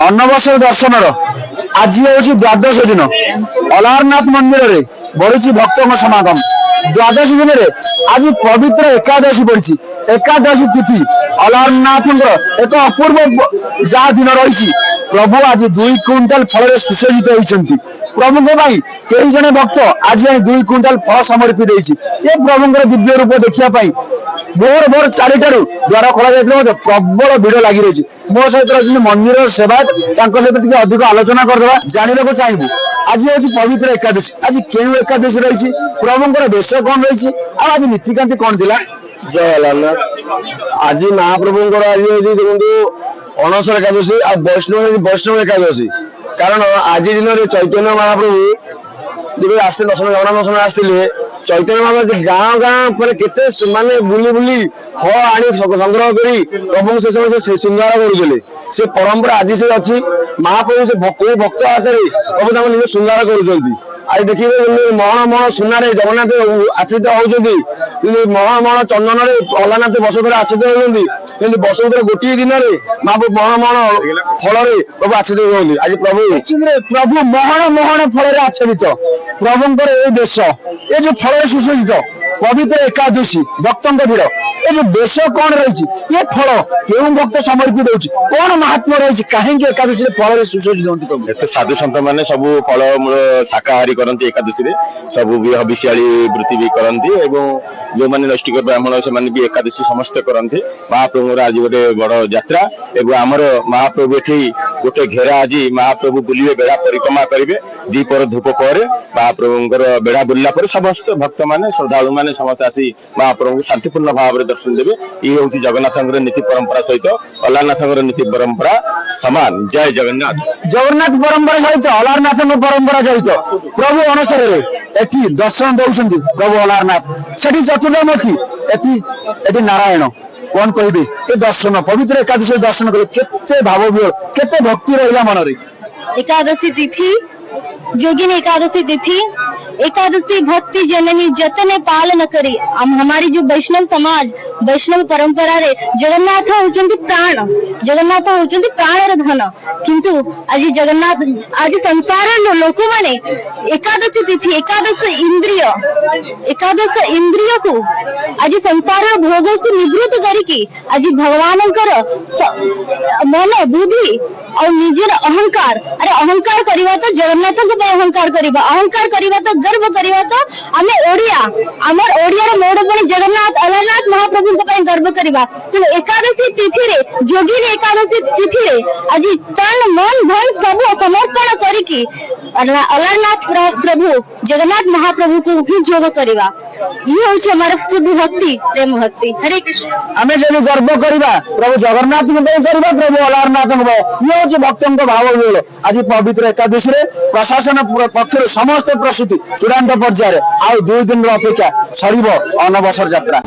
अन्नबसर दर्शन आज हूँ द्वादश दिन अलारनाथ मंदिर में बढ़ुची भक्त समागम। द्वादश दिन में आज पवित्र एकादशी पड़ी। एकादशी तिथि अलारनाथ एक अपूर्व जहाँ दिन रही। प्रभु आज 2 क्विंटाल फल सुसज्जित होती। प्रभु कई जन भक्त आज 2 क्विंटाल फल समर्पित होती। प्रभु दिव्य रूप देखापी भोर भोर 4टारू द्वार खोल जाता प्रबल भिड़ लगी रही। मो सहित रही मंदिर सेवायत सहित अधिक आलोचना करदे जानवा चाहबू। आज हूँ पवित्र एकादशी। आज क्यों एकादशी रही प्रभुंर देश कौन रही आज नीतिकांति कौन थी। जय अलारनाथ। आज महाप्रभुंर आज देखो अणसर एकादशी आ वैष्णव एकादशी। कारण आज दिन में चैतन्य महाप्रभु जब आसते दर्शन जगन्नाथ दर्शन आसते चैतन्य महाप्रभु गाँव गाँव पर केते माने बुली बुली फल आनी संग्रह करी प्रभु से समय से श्रृंगार करुले। से परंपरा आज से अच्छी। महाप्रभु से भक्त हाथ में प्रभु निजे श्रृंगार कर। आज देखिए महण महण सुनारे जगन्नाथ आच्छित होती। महण महण चंदन अलारनाथ बसुधर आच्छित होती। बसुधर गोटे दिन में महाप्रभु महण महण फल प्रभु आच्छित होती। आज प्रभु महण महण फल आच्छादित प्रभुंर ये देश ये जो फल सुसज्जित पवित्र एकादशी भक्तों भिड़ ये जो देश कौन रही ये फल क्यों भक्त समर्पित होती कौन महात्मा रही कहीं एकादशी फल सुसज्जित होती। साधु सत मैंने सब फल मूल शाकाहारी करती। एकादशी सब भी हबिशियाली वृत्ति भी करती। जो मैंने नैष्ठिक ब्राह्मण से भी एकादशी समस्त करती। महाप्रभु आज गोटे बड़ यात्रा एवं आमर महाप्रभु ये गोटे घेरा आज महाप्रभु बुलिए बेड़ा परिक्रमा करेंगे। दीपर धूप पर महाप्रभुंर बेड़ा बुलला पर समस्त भक्त मैंने श्रद्धालु मैंने समस्त आसी महाप्रभु शांतिपूर्ण भाव में दर्शन देवे। ये हूँ जगन्नाथ नीति परंपरा सहित अलारनाथ नीति परंपरा समान। जय जगन्नाथ। जगन्नाथ परंपरा सहित अलारनाथ परंपरा सहित प्रभु अणसर एटी दर्शन दौरान प्रभु अलारनाथ से चतुर्मुखी एटी नारायण कौन कहे ये दर्शन पवित्र एकादशी दर्शन कले केते भाव केते भक्ति रहा मन रे। एकादशी तिथि योगिनी एकादशी तिथि एकादशी भक्ति जननी जतने पालन करी। हमारी जो वैष्णव समाज वैष्णव परंपरा रे जगन्नाथ होचंती प्राण जगन्नाथ होचंती प्राण धन। किंतु आज जगन्नाथ आज संसार लोक माने एकादशी तिथि एकादश इंद्रिय को आज संसार भोग से निवृत्त करिकी आज भगवान मन बुद्धि और निजर अहंकार अरे अहंकार करवा तो जगन्नाथ को अहंकार करवा अहंकार करवा तो गर्व करवा तो आम ओडिया आमर ओडिया मोड़ पर जगन्नाथ अलारनाथ महाप्रभु को गर्व करवा। तो एकादशी तिथि रे योगिनी एकादशी तिथि रे आज तन मन धन सब समर्पण करिकी अलारनाथ प्रभु जगन्नाथ महाप्रभु को ही जोग करवा। ये होछ हमारा शुद्ध भक्ति प्रेम भक्ति। हरे कृष्ण। आमे जब गर्व करवा प्रभु जगन्नाथ को करवा प्रभु अलारनाथ ये हूँ भक्तों भाव बोल। आज पवित्र एकादशी प्रशासन पक्ष समस्त प्रस्तुति चूड़ांत पर्यायर आ 2 दिन अपेक्षा सर अनबसर यात्रा।